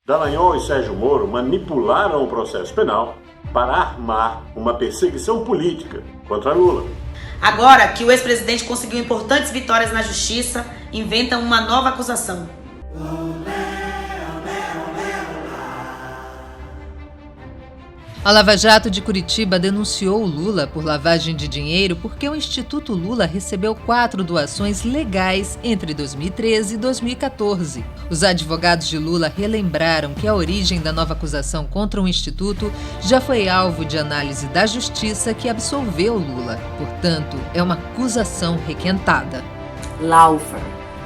Dallagnol e Sérgio Moro manipularam o processo penal para armar uma perseguição política contra Lula. Agora que o ex-presidente conseguiu importantes vitórias na justiça, inventam uma nova acusação. A Lava Jato de Curitiba denunciou Lula por lavagem de dinheiro porque o Instituto Lula recebeu 4 doações legais entre 2013 e 2014. Os advogados de Lula relembraram que a origem da nova acusação contra o Instituto já foi alvo de análise da Justiça, que absolveu Lula. Portanto, é uma acusação requentada. Lawfare.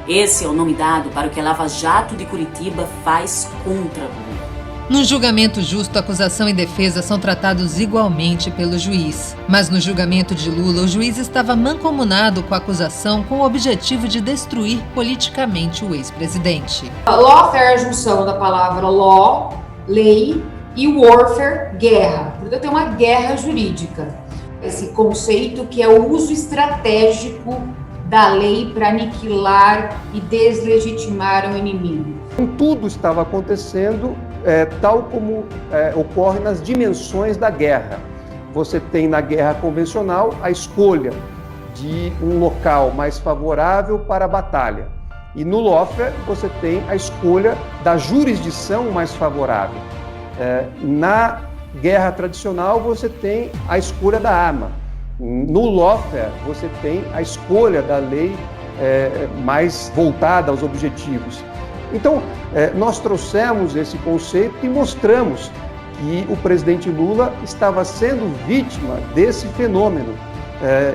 Esse é o nome dado para o que a Lava Jato de Curitiba faz contra Lula. Num julgamento justo, acusação e defesa são tratados igualmente pelo juiz. Mas no julgamento de Lula, o juiz estava mancomunado com a acusação com o objetivo de destruir politicamente o ex-presidente. Lawfare é a junção da palavra law, lei, e warfare, guerra. Portanto, é uma guerra jurídica. Esse conceito que é o uso estratégico da lei para aniquilar e deslegitimar o inimigo. Tudo estava acontecendo tal como ocorre nas dimensões da guerra. Você tem na guerra convencional a escolha de um local mais favorável para a batalha. E no lawfare você tem a escolha da jurisdição mais favorável. Na guerra tradicional você tem a escolha da arma. No lawfare você tem a escolha da lei mais voltada aos objetivos. Então, nós trouxemos esse conceito e mostramos que o presidente Lula estava sendo vítima desse fenômeno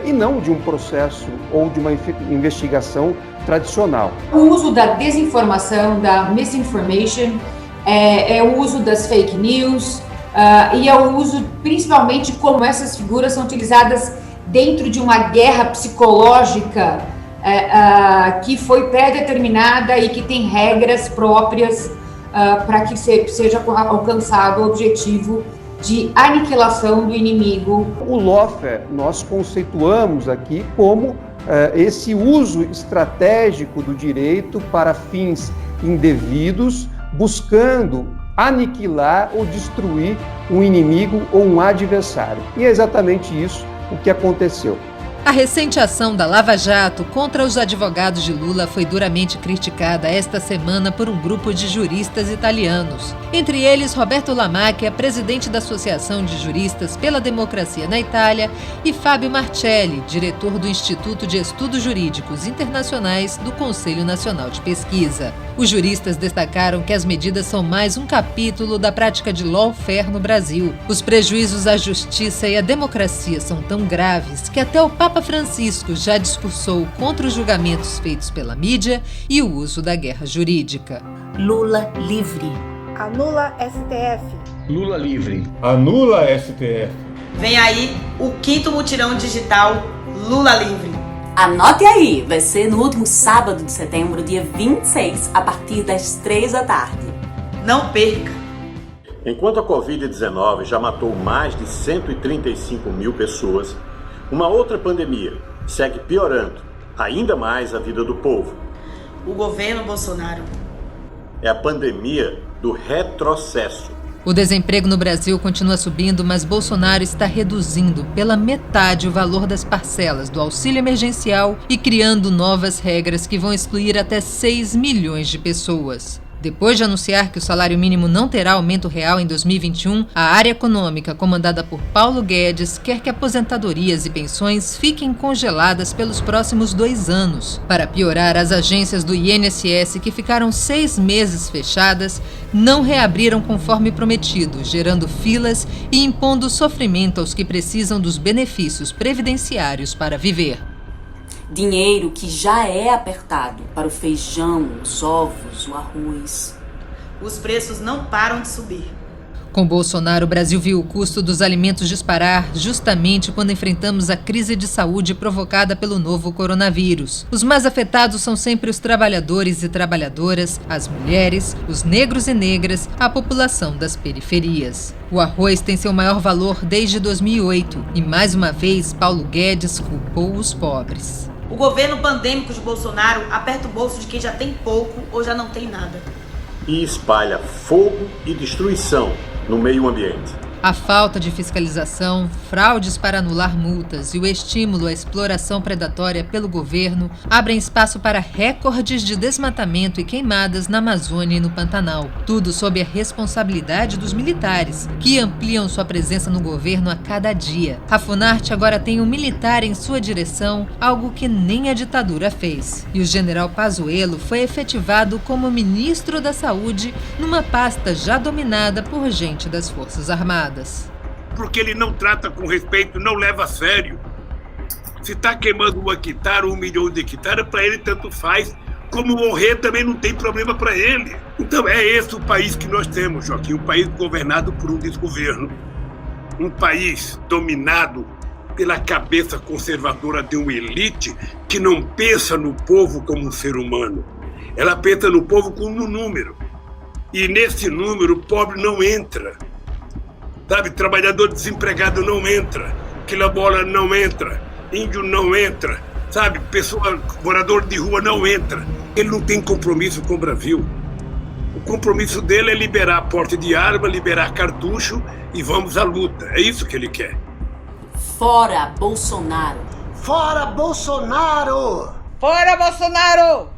e não de um processo ou de uma investigação tradicional. O uso da desinformação, da misinformation, é o uso das fake news e é o uso, principalmente, como essas figuras são utilizadas dentro de uma guerra psicológica que foi pré-determinada e que tem regras próprias para que seja alcançado o objetivo de aniquilação do inimigo. O lawfare nós conceituamos aqui como esse uso estratégico do direito para fins indevidos, buscando aniquilar ou destruir um inimigo ou um adversário. E é exatamente isso o que aconteceu. A recente ação da Lava Jato contra os advogados de Lula foi duramente criticada esta semana por um grupo de juristas italianos. Entre eles, Roberto Lamacchia, presidente da Associação de Juristas pela Democracia na Itália, e Fábio Marcelli, diretor do Instituto de Estudos Jurídicos Internacionais do Conselho Nacional de Pesquisa. Os juristas destacaram que as medidas são mais um capítulo da prática de lawfare no Brasil. Os prejuízos à justiça e à democracia são tão graves que até o Papa Francisco já discursou contra os julgamentos feitos pela mídia e o uso da guerra jurídica. Lula livre. Anula STF. Lula livre. Anula STF. Vem aí o 5º mutirão digital Lula livre. Anote aí, vai ser no último sábado de setembro, dia 26, a partir das 3 da tarde. Não perca! Enquanto a Covid-19 já matou mais de 135 mil pessoas, uma outra pandemia segue piorando ainda mais a vida do povo. O governo Bolsonaro É a pandemia do retrocesso. O desemprego no Brasil continua subindo, mas Bolsonaro está reduzindo pela metade o valor das parcelas do auxílio emergencial e criando novas regras que vão excluir até 6 milhões de pessoas. Depois de anunciar que o salário mínimo não terá aumento real em 2021, a área econômica, comandada por Paulo Guedes, quer que aposentadorias e pensões fiquem congeladas pelos próximos 2 anos. Para piorar, as agências do INSS, que ficaram 6 meses fechadas, não reabriram conforme prometido, gerando filas e impondo sofrimento aos que precisam dos benefícios previdenciários para viver. Dinheiro que já é apertado para o feijão, os ovos, o arroz. Os preços não param de subir. Com Bolsonaro, o Brasil viu o custo dos alimentos disparar justamente quando enfrentamos a crise de saúde provocada pelo novo coronavírus. Os mais afetados são sempre os trabalhadores e trabalhadoras, as mulheres, os negros e negras, a população das periferias. O arroz tem seu maior valor desde 2008 e, mais uma vez, Paulo Guedes culpou os pobres. O governo pandêmico de Bolsonaro aperta o bolso de quem já tem pouco ou já não tem nada. e espalha fogo e destruição no meio ambiente. A falta de fiscalização, fraudes para anular multas e o estímulo à exploração predatória pelo governo abrem espaço para recordes de desmatamento e queimadas na Amazônia e no Pantanal. Tudo sob a responsabilidade dos militares, que ampliam sua presença no governo a cada dia. A Funarte agora tem um militar em sua direção, algo que nem a ditadura fez. E o general Pazuello foi efetivado como ministro da Saúde numa pasta já dominada por gente das Forças Armadas. Porque ele não trata com respeito, não leva a sério. Se está queimando 1 hectare ou 1 milhão de hectares, para ele tanto faz. Como morrer também não tem problema para ele. Então é esse o país que nós temos, Joaquim. Um país governado por um desgoverno. Um país dominado pela cabeça conservadora de uma elite que não pensa no povo como um ser humano. Ela pensa no povo como um número. E nesse número o pobre não entra. Sabe, trabalhador desempregado não entra, quilombola não entra, índio não entra, sabe, pessoa, morador de rua não entra. Ele não tem compromisso com o Brasil. O compromisso dele é liberar porte de arma, liberar cartucho e vamos à luta. É isso que ele quer. Fora Bolsonaro! Fora Bolsonaro! Fora Bolsonaro!